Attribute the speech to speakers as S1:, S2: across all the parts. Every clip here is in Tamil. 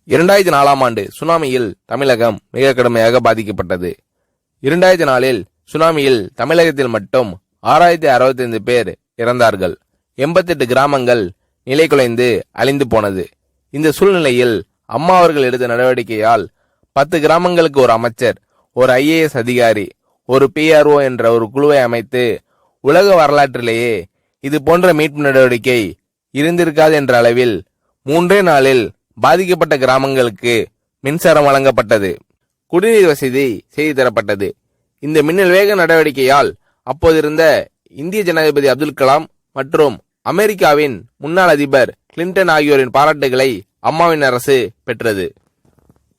S1: 2004ஆம் ஆண்டு சுனாமியில் தமிழகம் மிக கடுமையாக பாதிக்கப்பட்டது. 2004இல் சுனாமியில் தமிழகத்தில் மட்டும் 6065 பேர் இறந்தார்கள். 88 கிராமங்கள் நிலைகுலைந்து அழிந்து போனது. இந்த சூழ்நிலையில் அம்மா அவர்கள் எடுத்த நடவடிக்கையால் 10 கிராமங்களுக்கு ஒரு அமைச்சர், ஒரு IAS அதிகாரி, ஒரு PRO என்ற ஒரு குழுவை அமைத்து உலக வரலாற்றிலேயே இது போன்ற மீட்பு நடவடிக்கை இருந்திருக்காது என்ற அளவில் 3 நாளில் பாதிக்கப்பட்ட கிராமங்களுக்கு மின்சாரம் வழங்கப்பட்டது. குடிநீர் வசதி செய்து தரப்பட்டது. இந்த மின்னல் வேக நடவடிக்கையால் அப்போதிருந்த இந்திய ஜனாதிபதி அப்துல் கலாம் மற்றும் அமெரிக்காவின் முன்னாள் அதிபர் கிளின்டன் ஆகியோரின் பாராட்டுகளை அம்மாவின் அரசு பெற்றது.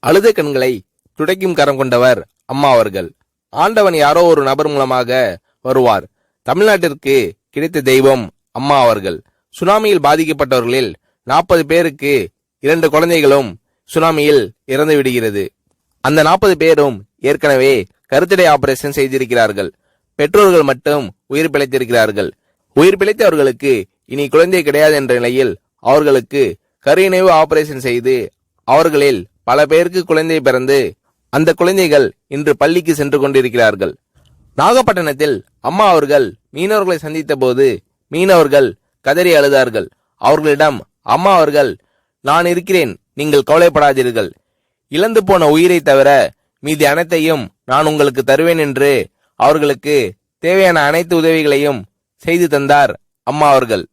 S1: அழுத கண்களை துடைக்கும் கரம் கொண்டவர் அம்மா அவர்கள். ஆண்டவன் யாரோ ஒரு நபர் மூலமாக வருவார். தமிழ்நாட்டிற்கு கிடைத்த தெய்வம் அம்மா அவர்கள். சுனாமியில் பாதிக்கப்பட்டவர்களில் 40 பேருக்கு 2 குழந்தைகளும் சுனாமியில் இறந்து விடுகிறது. அந்த 40 பேரும் ஏற்கனவே கருத்தடை ஆபரேஷன் செய்திருக்கிறார்கள். பெற்றோர்கள் மட்டும் உயிர் பிழைத்திருக்கிறார்கள். உயிர் பிழைத்தவர்களுக்கு இனி குழந்தை கிடையாது என்ற நிலையில் அவர்களுக்கு கருணைவு ஆபரேஷன் செய்து அவர்களில் பல பேருக்கு குழந்தை பிறந்து அந்த குழந்தைகள் இன்று பள்ளிக்கு சென்று கொண்டிருக்கிறார்கள். நாகப்பட்டினத்தில் அம்மா அவர்கள் மீனவர்களை சந்தித்த போது மீனவர்கள் கதறி அழுதார்கள். அவர்களிடம் அம்மா அவர்கள், நான் இருக்கிறேன், நீங்கள் கவலைப்படாதீர்கள், இழந்து போன உயிரை தவிர மீதி அனைத்தையும் நான் உங்களுக்கு தருவேன் என்று அவர்களுக்கு தேவையான அனைத்து உதவிகளையும் செய்து தந்தார் அம்மா அவர்கள்.